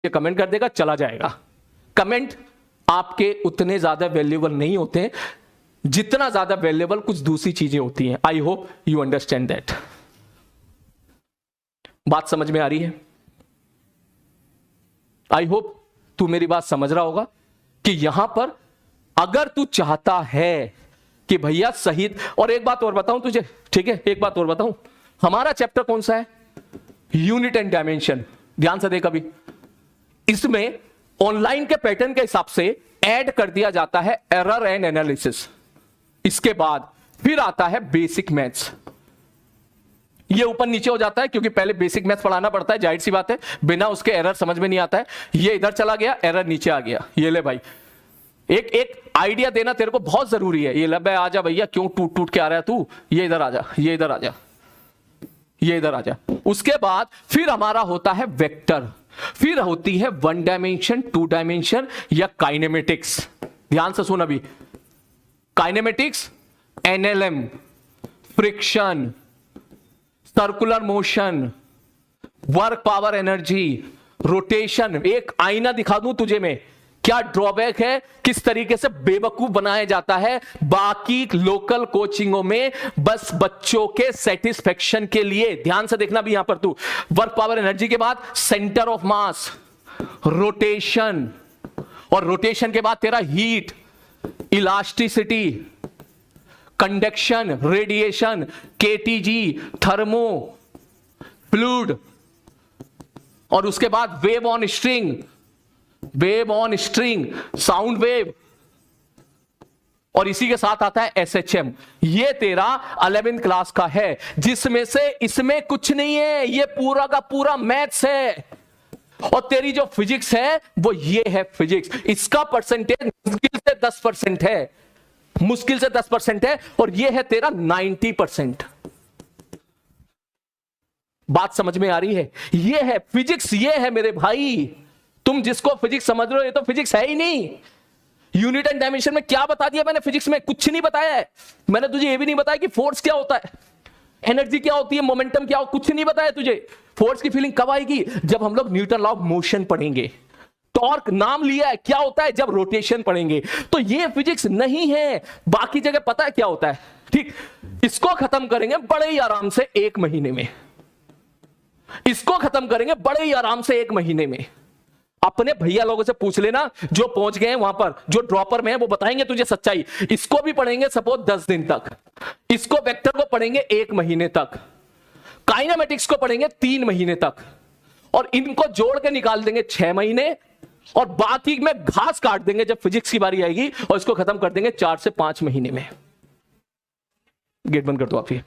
ये कमेंट कर देगा, चला जाएगा। कमेंट आपके उतने ज्यादा वैल्यूएबल नहीं होते जितना ज्यादा वैल्यूएबल कुछ दूसरी चीजें होती हैं। I hope you understand that. बात समझ में आ रही है? आई होप तू मेरी बात समझ रहा होगा कि यहां पर अगर तू चाहता है कि भैया सही। और एक बात और बताऊं तुझे, ठीक है, एक बात और बताऊं, हमारा चैप्टर कौन सा है? Unit and dimension. ध्यान से देख, अभी इसमें ऑनलाइन के पैटर्न के हिसाब से ऐड कर दिया जाता है एरर एंड एनालिसिस। इसके बाद फिर आता है बेसिक मैथ्स। ये ऊपर नीचे हो जाता है क्योंकि पहले बेसिक मैथ्स पढ़ाना पड़ता है, जाहिर सी बात है, बिना उसके एरर समझ में नहीं आता है। ये इधर चला गया, एरर नीचे आ गया। ये ले भाई, एक आइडिया देना तेरे को बहुत जरूरी है। ये ले भाई, आजा भैया, क्यों टूट टूट के आ रहा है तू? ये इधर आजा, ये इधर आजा, ये इधर आजा। उसके बाद फिर हमारा होता है वेक्टर, फिर होती है 1 डायमेंशन, 2 डायमेंशन या काइनेमेटिक्स। ध्यान से सुन, अभी kinematics, NLM, friction, circular motion, work power energy, rotation. एक आईना दिखा दूं तुझे मैं, क्या ड्रॉबैक है, किस तरीके से बेवकूफ बनाया जाता है बाकी लोकल कोचिंगों में बस बच्चों के सेटिस्फेक्शन के लिए। ध्यान से देखना भी यहां पर तू, वर्क पावर एनर्जी के बाद सेंटर ऑफ मास, रोटेशन, और रोटेशन के बाद तेरा heat, elasticity, conduction, radiation, KTG, thermo, fluid, और उसके बाद wave on string, wave on string, sound wave, और इसी के साथ आता है एसएचएम। ये तेरा 11th क्लास का है, जिसमें से इसमें कुछ नहीं है, ये पूरा का पूरा मैथ्स है। और तेरी जो फिजिक्स है वो ये है फिजिक्स। इसका परसेंटेज मुश्किल से 10% है, मुश्किल से 10% है, और ये है तेरा 90%। बात समझ में आ रही है? ये है फिजिक्स, ये है मेरे भाई। तुम जिसको फिजिक्स समझ रहे हो, ये तो फिजिक्स है ही नहीं। यूनिट एंड डायमेंशन में क्या बता दिया मैंने? फिजिक्स में कुछ नहीं बताया है मैंने तुझे। ये भी नहीं बताया कि फोर्स क्या होता है, एनर्जी क्या होती है, मोमेंटम क्या हो, कुछ नहीं बताया तुझे। फोर्स की फीलिंग कब आएगी? जब हम लोग न्यूटन लॉ ऑफ मोशन पढ़ेंगे। टॉर्क नाम लिया है, क्या होता है? जब रोटेशन पढ़ेंगे। तो ये फिजिक्स नहीं है। बाकी जगह पता है क्या होता है, ठीक? इसको खत्म करेंगे बड़े ही आराम से 1 महीने में, इसको खत्म करेंगे बड़े ही आराम से 1 महीने में। अपने भैया लोगों से पूछ लेना जो पहुंच गए हैं वहां पर, जो ड्रॉपर में है, वो बताएंगे तुझे सच्चाई। इसको भी पढ़ेंगे सपोज 10 दिन तक, इसको वेक्टर को पढ़ेंगे 1 महीने तक, काइनेमेटिक्स को पढ़ेंगे 3 महीने तक, और इनको जोड़ के निकाल देंगे 6 महीने, और बाकी में घास काट देंगे जब फिजिक्स की बारी आएगी, और इसको खत्म कर देंगे 4 से 5 महीने में। गेट बंद कर दो आप। ये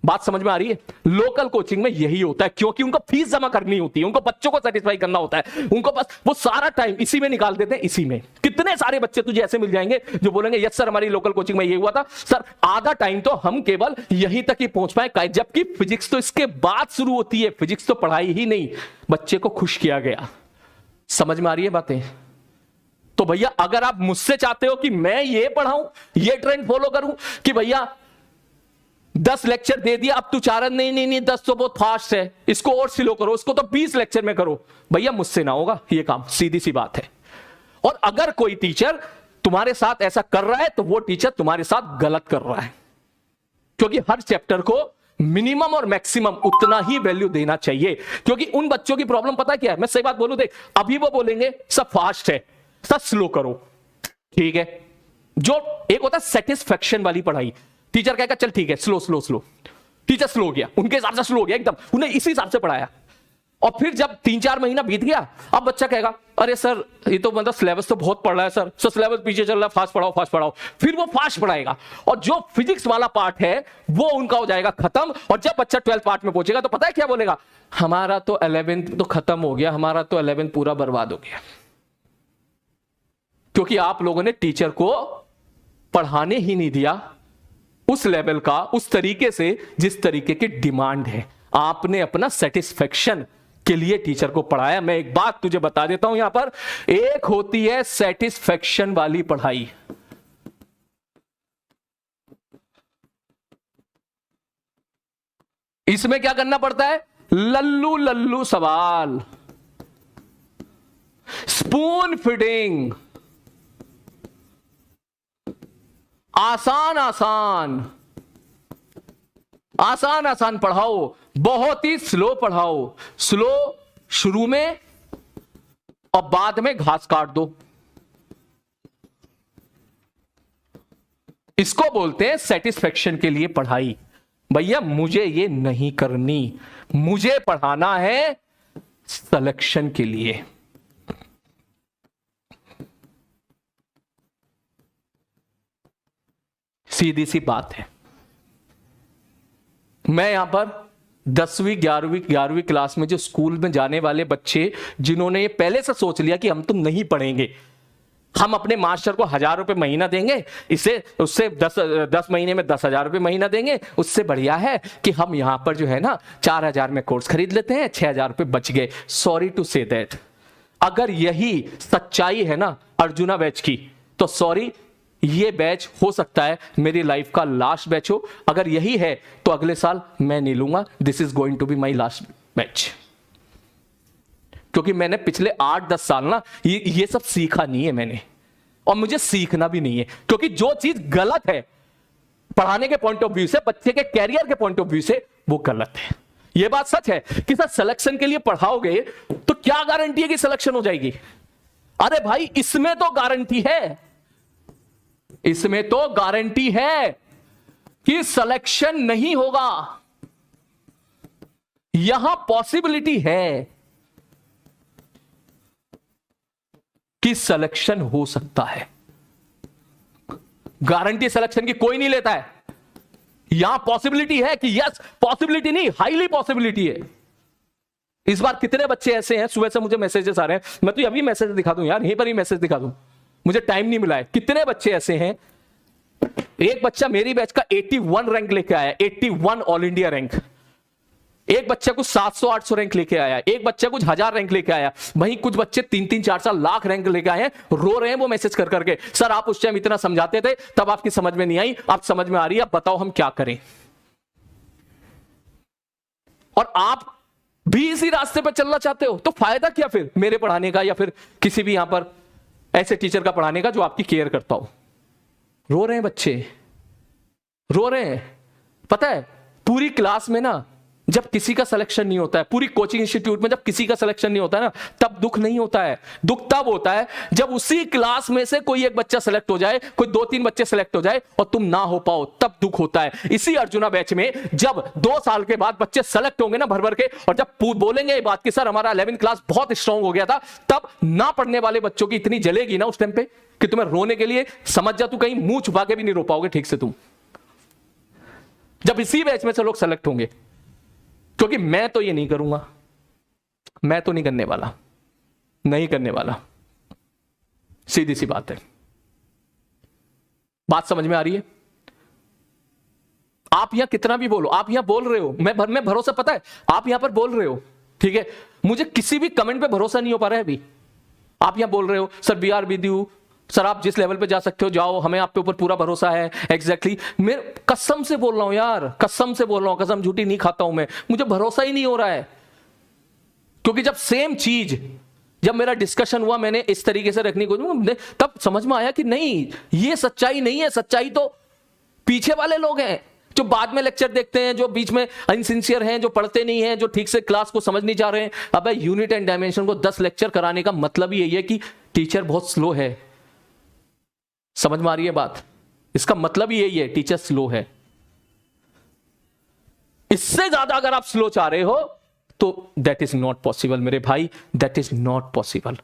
बात समझ में आ रही है? लोकल कोचिंग में यही होता है, क्योंकि उनको फीस जमा करनी होती है, उनको बच्चों को सेटिस्फाई करना होता है, उनको बस वो सारा टाइम इसी में निकाल देते हैं। इसी में कितने सारे बच्चे तुझे ऐसे मिल जाएंगे जो बोलेंगे यस सर हमारी लोकल कोचिंग में ये हुआ था सर, आधा टाइम तो हम केवल यहीं तक ही पहुंच पाए, जबकि फिजिक्स तो इसके बाद शुरू होती है। फिजिक्स तो पढ़ाई ही नहीं, बच्चे को खुश किया गया। समझ में आ रही है बातें? तो भैया अगर आप मुझसे चाहते हो कि मैं ये पढ़ाऊं, ये ट्रेंड फॉलो करूं कि भैया 10 लेक्चर दे दिया, अब तू चाह रहा नहीं 10 तो बहुत फास्ट है, इसको और स्लो करो, इसको तो 20 लेक्चर में करो, भैया मुझसे ना होगा ये काम, सीधी सी बात है। और अगर कोई टीचर तुम्हारे साथ ऐसा कर रहा है तो वो टीचर तुम्हारे साथ गलत कर रहा है, क्योंकि हर चैप्टर को मिनिमम और मैक्सिमम उतना ही वैल्यू देना चाहिए। क्योंकि उन बच्चों की प्रॉब्लम पता क्या है, मैं सही बात बोलूं देख, अभी वो बोलेंगे सब फास्ट है, सब स्लो करो, ठीक है। जो एक होता है सेटिस्फेक्शन वाली पढ़ाई, टीचर कहेगा चल ठीक है slow slow slow, teacher slow हो गया, उनके हिसाब से स्लो हो गया एकदम, उन्हें इसी हिसाब से पढ़ाया। और फिर जब 3-4 महीना बीत गया, अब बच्चा कहेगा अरे सर ये तो मतलब सिलेबस तो बहुत पढ़ रहा है सर, सिलेबस पीछे चल रहा है, फास्ट पढ़ाओ फास्ट पढ़ाओ। फिर वो फास्ट पढ़ाएगा, और जो फिजिक्स वाला पार्ट है वो उनका हो जाएगा खत्म। और जब बच्चा 12th पार्ट में पहुंचेगा तो पता है क्या बोलेगा, हमारा तो 11th तो खत्म हो गया, हमारा तो 11th पूरा बर्बाद हो गया। क्योंकि आप लोगों ने टीचर को पढ़ाने ही नहीं दिया उस लेवल का, उस तरीके से जिस तरीके की डिमांड है। आपने अपना सेटिस्फेक्शन के लिए टीचर को पढ़ाया। मैं एक बात तुझे बता देता हूं यहां पर, एक होती है सेटिस्फेक्शन वाली पढ़ाई, इसमें क्या करना पड़ता है, लल्लू लल्लू सवाल, स्पून फीडिंग, आसान आसान आसान आसान पढ़ाओ, बहुत ही स्लो पढ़ाओ। स्लो शुरू में और बाद में घास काट दो। इसको बोलते हैं सेटिस्फेक्शन के लिए पढ़ाई। भैया मुझे ये नहीं करनी, मुझे पढ़ाना है सिलेक्शन के लिए। सीधी सी बात है। मैं यहां पर 10वीं 11वीं क्लास में जो स्कूल में जाने वाले बच्चे जिन्होंने ये पहले से सोच लिया कि हम तो नहीं पढ़ेंगे, हम अपने मास्टर को 1000 रुपए महीना देंगे, इसे उससे 10 महीने में 10,000 रुपए महीना देंगे, उससे बढ़िया है कि हम यहां पर जो है ना 4000 में कोर्स खरीद लेते हैं, 6000 रुपए बच गए। सॉरी टू से दैट, अगर यही सच्चाई है ना अर्जुना बैच की, तो सॉरी, ये बैच हो सकता है मेरी लाइफ का लास्ट बैच हो। अगर यही है तो अगले साल मैं नहीं लूंगा। This is going to be my last batch, क्योंकि मैंने पिछले 8-10 साल ना ये सब सीखा नहीं है मैंने, और मुझे सीखना भी नहीं है। क्योंकि जो चीज गलत है पढ़ाने के पॉइंट ऑफ व्यू से, बच्चे के कैरियर के पॉइंट ऑफ व्यू से, वो गलत है। ये बात सच है कि सर सिलेक्शन के लिए पढ़ाओगे तो क्या गारंटी है कि सिलेक्शन हो जाएगी? अरे भाई इसमें तो गारंटी है, इसमें तो गारंटी है कि सिलेक्शन नहीं होगा। यहां पॉसिबिलिटी है कि सिलेक्शन हो सकता है। गारंटी सिलेक्शन की कोई नहीं लेता है। यहां पॉसिबिलिटी है कि यस, पॉसिबिलिटी नहीं, हाईली पॉसिबिलिटी है। इस बार कितने बच्चे ऐसे हैं, सुबह से मुझे मैसेजेस आ रहे हैं, मैं तो अभी मैसेज दिखा दूं यार, यहीं पर ही मैसेज दिखा दूं, मुझे टाइम नहीं मिला है। कितने बच्चे ऐसे हैं, एक बच्चा मेरी बैच का 81 रैंक लेके आया, 81 ऑल इंडिया रैंक। एक बच्चा कुछ 700-800 रैंक लेके आया, एक बच्चा कुछ 1000 रैंक लेके आया, वहीं कुछ बच्चे 3-3, 4-4 लाख रैंक लेके आए हैं। रो रहे हैं वो मैसेज कर करके, सर आप उस टाइम इतना समझाते थे, तब आपकी समझ में नहीं आई, अब समझ में आ रही है, अब बताओ हम क्या करें। और आप भी इसी रास्ते पर चलना चाहते हो तो फायदा क्या फिर मेरे पढ़ाने का, या फिर किसी भी यहां पर ऐसे टीचर का पढ़ाने का जो आपकी केयर करता हो। रो रहे हैं बच्चे, रो रहे हैं। पता है पूरी क्लास में ना जब किसी का सिलेक्शन नहीं होता है, पूरी कोचिंग इंस्टीट्यूट में जब किसी का सिलेक्शन नहीं होता है ना, तब दुख नहीं होता है। दुख तब होता है जब उसी क्लास में से कोई एक बच्चा सेलेक्ट हो जाए, कोई 2-3 बच्चे सेलेक्ट हो जाए और तुम ना हो पाओ, तब दुख होता है। इसी अर्जुना बैच में जब 2 साल के बाद बच्चे सेलेक्ट होंगे ना भर भर के, और जब बोलेंगे ये बात कि सर हमारा 11th क्लास बहुत स्ट्रांग हो गया था, तब ना पढ़ने वाले बच्चों की इतनी जलेगी ना उस टाइम पे कि तुम्हें रोने के लिए, समझ जा तू कहीं मुंह छुपा के भी नहीं रो पाओगे ठीक से तुम, जब इसी बैच में से लोग सेलेक्ट होंगे। क्योंकि मैं तो ये नहीं करूंगा, मैं तो नहीं करने वाला, नहीं करने वाला। सीधी सी बात है। बात समझ में आ रही है? आप यहां कितना भी बोलो, आप यहां बोल रहे हो, मैं भरोसा, पता है आप यहां पर बोल रहे हो, ठीक है, मुझे किसी भी कमेंट पे भरोसा नहीं हो पा रहा है अभी। आप यहां बोल रहे हो sir we are with you, sir आप जिस लेवल पे जा सकते हो जाओ, हमें आप पे ऊपर पूरा भरोसा है। एग्जैक्टली मैं कसम से बोल रहा हूं यार, कसम से बोल रहा हूं, कसम झूठी नहीं खाता हूं मैं, मुझे भरोसा ही नहीं हो रहा है। क्योंकि जब सेम चीज, जब मेरा डिस्कशन हुआ, मैंने इस तरीके से रखने को, तब समझ में आया कि नहीं, ये सच्चाई नहीं है। सच्चाई तो पीछे वाले लोग हैं जो बाद में लेक्चर देखते हैं, जो बीच में अनसिंसियर हैं, जो पढ़ते नहीं हैं, जो ठीक से क्लास को समझ नहीं जा रहे हैं। अब यूनिट एंड डायमेंशन को 10 लेक्चर कराने का मतलब ही यही है कि टीचर बहुत स्लो है। समझ में आ रही है बात? इसका मतलब ही यही है, टीचर स्लो है। इससे ज्यादा अगर आप स्लो चाह रहे हो तो दैट इज नॉट पॉसिबल मेरे भाई, दैट इज नॉट पॉसिबल।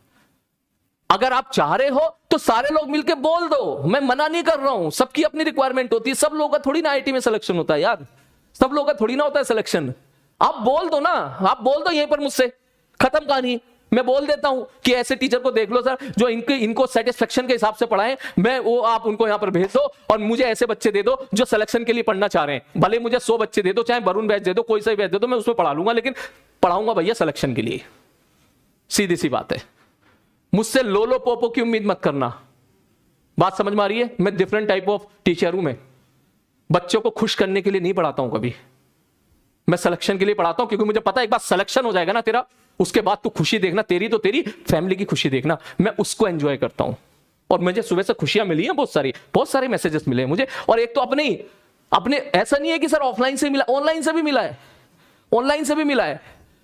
अगर आप चाह रहे हो तो सारे लोग मिलकर बोल दो, मैं मना नहीं कर रहा हूं, सबकी अपनी रिक्वायरमेंट होती है। सब लोगों का थोड़ी ना आईटी में सिलेक्शन होता है यार, सब लोगों का थोड़ी ना होता है सिलेक्शन। आप बोल दो ना, आप बोल दो यहीं पर मुझसे, खत्म कहानी। मैं बोल देता हूं कि ऐसे टीचर को देख लो सर जो इनको सेटिस्फेक्शन के हिसाब से पढ़ाएं, मैं वो आप उनको यहां पर भेज दो, और मुझे ऐसे बच्चे दे दो जो सिलेक्शन के लिए पढ़ना चाह रहे हैं। भले मुझे 100 बच्चे दे दो, चाहे वरुण बैच दे दो, कोई सा भी बैच दे दो, मैं उसमें पढ़ा लूंगा, लेकिन पढ़ाऊंगा भैया सिलेक्शन के लिए। सीधी सी बात है। मुझसे लो पोपो की उम्मीद मत करना। बात समझ में आ रही है? मैं डिफरेंट टाइप ऑफ टीचर हूं। मैं बच्चों को खुश करने के लिए नहीं पढ़ाता हूं कभी, मैं सिलेक्शन के लिए पढ़ाता हूं, क्योंकि मुझे पता है एक बार सिलेक्शन हो जाएगा ना तेरा, उसके बाद तू खुशी देखना, तेरी तो तेरी, फैमिली की खुशी देखना। मैं उसको एंजॉय करता हूं और मुझे सुबह से खुशियां मिली हैं, बहुत सारे मैसेजेस मिले हैं मुझे। और एक तो अपने ऐसा नहीं है कि सर ऑफलाइन से मिला, ऑनलाइन से भी मिला है, ऑनलाइन से भी मिला है।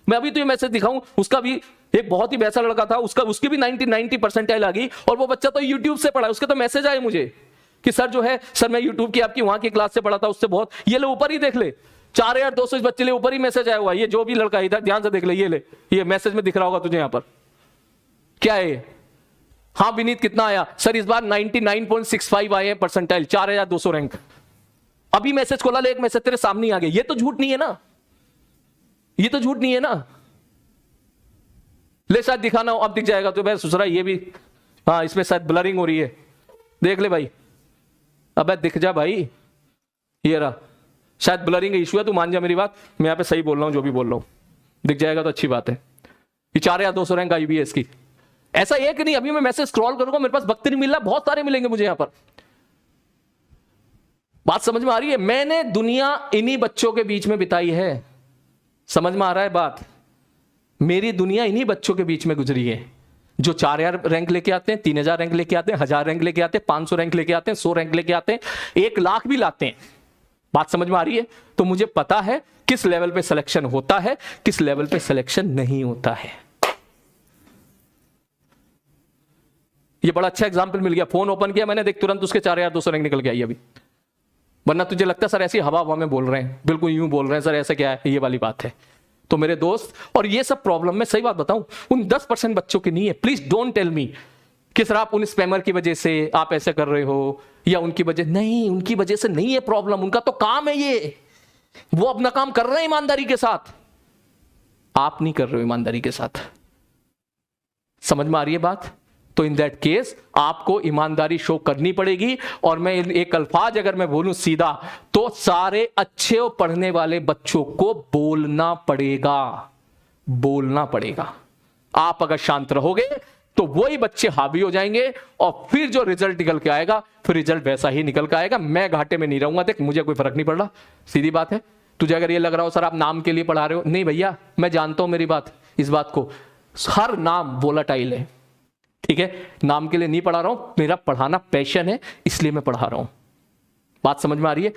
मैं अभी तो ये मैसेज दिखाऊं, उसका भी एक बहुत ही वैसा लड़का था, उसकी भी 90 परसेंटाइल आ गई, और वो बच्चा तो यूट्यूब से पढ़ा, उसके तो मैसेज आए मुझे कि सर जो है, सर मैं यूट्यूब की आपकी वहां की क्लास से पढ़ा था, उससे बहुत, ये ले ऊपर ही देख ले, 4200 इस बच्चे ले ऊपर ही मैसेज आया हुआ है। ये जो भी लड़का इधर ध्यान से देख ले, ये मैसेज में दिख रहा होगा तुझे यहां पर, क्या है ये? हाँ विनीत कितना आया? सर इस बार 99.65 आए हैं परसेंटाइल, 4200 रैंक। अभी मैसेज खोला ले, एक मैसेज तेरे सामने आ गया। ये तो झूठ नहीं है ना, ये तो झूठ नहीं है ना। ले शायद दिखाना हो, अब दिख जाएगा तो। मैं सोच रहा ये भी, हाँ इसमें शायद ब्लरिंग हो रही है, देख ले भाई, अबे दिख जा भाई, ये रहा, शायद ब्लरिंग का इशू है, तू मान जा मेरी बात, मैं यहां पे सही बोल रहा हूं, जो भी बोल रहा हूं दिख जाएगा तो अच्छी बात है। ये 4200 रैंक आई भी है इसकी। ऐसा एक नहीं, अभी मैं मैसेज स्क्रॉल करूंगा, मेरे पास वक्त नहीं मिल रहा, बहुत सारे मिलेंगे मुझे यहां पर। बात समझ में आ रही है? मैंने दुनिया इन्हीं बच्चों के बीच में बिताई है, समझ में आ रहा है बात? मेरी दुनिया इन्हीं बच्चों के बीच में गुजरी है, जो 4000 रैंक लेके आते हैं, 3000 रैंक लेके आते हैं, 1000 रैंक लेके आते हैं, 500 रैंक लेके आते हैं, 100 रैंक लेके आते हैं, 1 लाख भी लाते हैं। बात समझ में आ रही है? तो मुझे पता है किस लेवल पे सिलेक्शन होता है, किस लेवल पे सिलेक्शन नहीं होता है। ये बड़ा अच्छा एग्जांपल मिल गया। फोन ओपन किया मैंने, देख तुरंत उसके 4200 रैंक निकल के आई अभी। वरना तुझे लगता है सर ऐसी हवा में बोल रहे हैं, बिल्कुल यूं बोल रहे हैं सर, ऐसा क्या है, ये वाली बात है। तो मेरे दोस्त, और ये सब प्रॉब्लम, मैं सही बात बताऊं, उन 10% बच्चों की नहीं है। प्लीज डोंट टेल मी कि सर आप उन स्पैमर की वजह से आप ऐसे कर रहे हो, या उनकी वजह, नहीं, उनकी वजह से नहीं है प्रॉब्लम, उनका तो काम है ये, वो अपना काम कर रहे हैं ईमानदारी के साथ, आप नहीं कर रहे हो ईमानदारी के साथ। समझ में आ रही है बात? तो इन दैट केस आपको ईमानदारी शो करनी पड़ेगी। और मैं एक अल्फाज अगर मैं बोलूं सीधा, तो सारे अच्छे और पढ़ने वाले बच्चों को बोलना पड़ेगा, बोलना पड़ेगा। आप अगर शांत रहोगे तो वही बच्चे हावी हो जाएंगे, और फिर जो रिजल्ट निकल के आएगा, फिर रिजल्ट वैसा ही निकल के आएगा। मैं घाटे में नहीं रहूंगा, देख मुझे कोई फर्क नहीं पड़ रहा, सीधी बात है। तुझे अगर ये लग रहा हो सर आप नाम के लिए पढ़ा रहे हो, नहीं भैया, मैं जानता हूं मेरी बात, इस बात को, हर नाम वोलाटाइल है, ठीक है? नाम के लिए नहीं पढ़ा रहा हूं, मेरा पढ़ाना पैशन है, इसलिए मैं पढ़ा रहा हूं। बात समझ में आ रही है?